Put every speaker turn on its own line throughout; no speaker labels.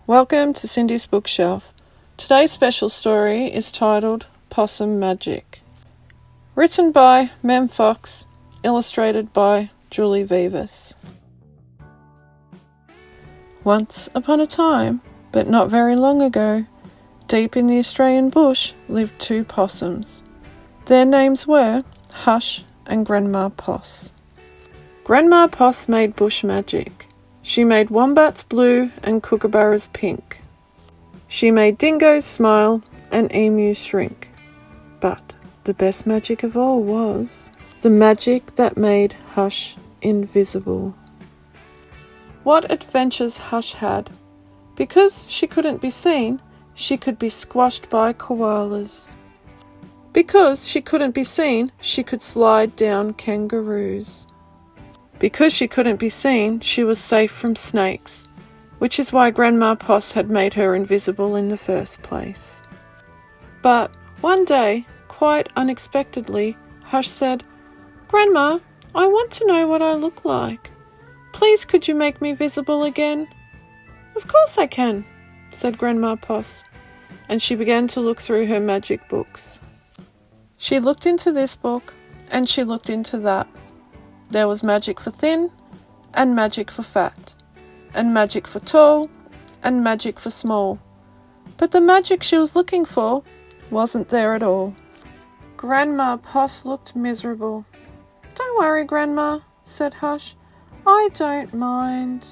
Welcome to Cindy's Bookshelf. Today's special story is titled Possum Magic. Written by Mem Fox, illustrated by Vivas. Once upon a time, but not very long ago, deep in the Australian bush lived two possums. Their names were Hush and Grandma Poss. Grandma Poss made bush magic. She made wombats blue and kookaburras pink. She made dingoes smile and emus shrink. But the best magic of all was the magic that made Hush invisible. What adventures Hush had! Because she couldn't be seen, she could be squashed by koalas. Because she couldn't be seen, she could slide down kangaroos. Because she couldn't be seen, she was safe from snakes, which is why Grandma Poss had made her invisible in the first place. But one day, quite unexpectedly, Hush said, "Grandma, I want to know what I look like. Please could you make me visible again?" "Of course I can," said Grandma Poss, and she began to look through her magic books. She looked into this book, and she looked into that. There was magic for thin, and magic for fat, and magic for tall, and magic for small. But the magic she was looking for wasn't there at all. Grandma Poss looked miserable. "Don't worry, Grandma," said Hush. "I don't mind."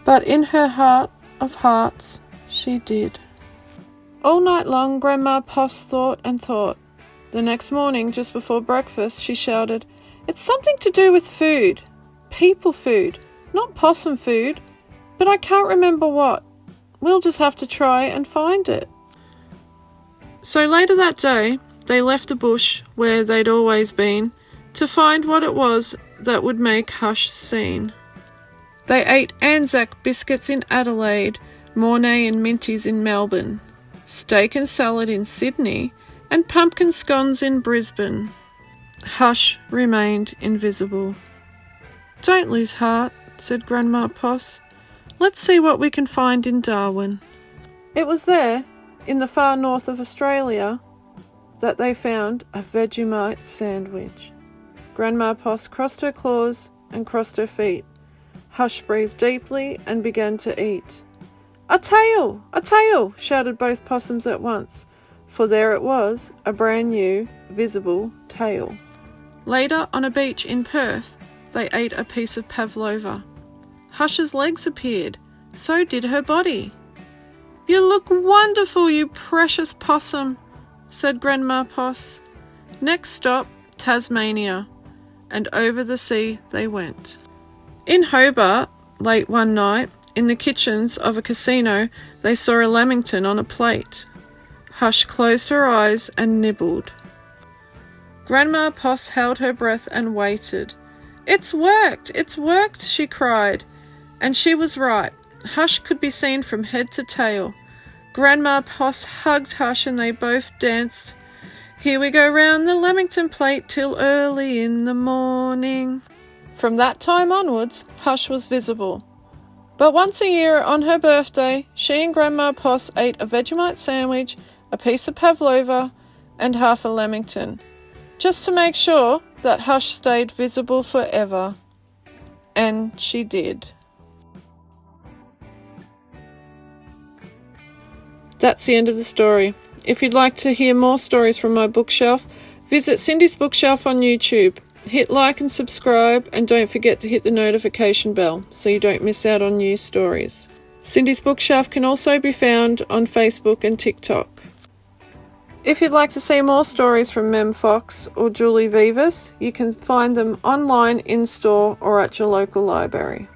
But in her heart of hearts, she did. All night long, Grandma Poss thought and thought. The next morning, just before breakfast, she shouted, "It's something to do with food. People food, not possum food. But I can't remember what. We'll just have to try and find it." So later that day, they left the bush where they'd always been to find what it was that would make Hush seen. They ate Anzac biscuits in Adelaide, Mornay and Minties in Melbourne, steak and salad in Sydney, and pumpkin scones in Brisbane. Hush remained invisible. "Don't lose heart," said Grandma Poss. "Let's see what we can find in Darwin." It was there, in the far north of Australia, that they found a Vegemite sandwich. Grandma Poss crossed her claws and crossed her feet. Hush breathed deeply and began to eat. "A tail! A tail!" shouted both possums at once, for there it was, a brand new, visible tail. Later, on a beach in Perth, they ate a piece of pavlova. Hush's legs appeared, so did her body. "You look wonderful, you precious possum," said Grandma Poss. Next stop, Tasmania, and over the sea they went. In Hobart, late one night, in the kitchens of a casino, they saw a lamington on a plate. Hush closed her eyes and nibbled. Grandma Poss held her breath and waited. "It's worked! It's worked!" she cried. And she was right. Hush could be seen from head to tail. Grandma Poss hugged Hush and they both danced. "Here we go round the lamington plate till early in the morning." From that time onwards, Hush was visible. But once a year on her birthday, she and Grandma Poss ate a Vegemite sandwich, a piece of pavlova, and half a lamington, just to make sure that Hush stayed visible forever. And she did. That's the end of the story. If you'd like to hear more stories from my bookshelf, visit Cindy's Bookshelf on YouTube. Hit like and subscribe, and don't forget to hit the notification bell so you don't miss out on new stories. Cindy's Bookshelf can also be found on Facebook and TikTok. If you'd like to see more stories from Mem Fox or Julie Vivas, you can find them online, in-store, or at your local library.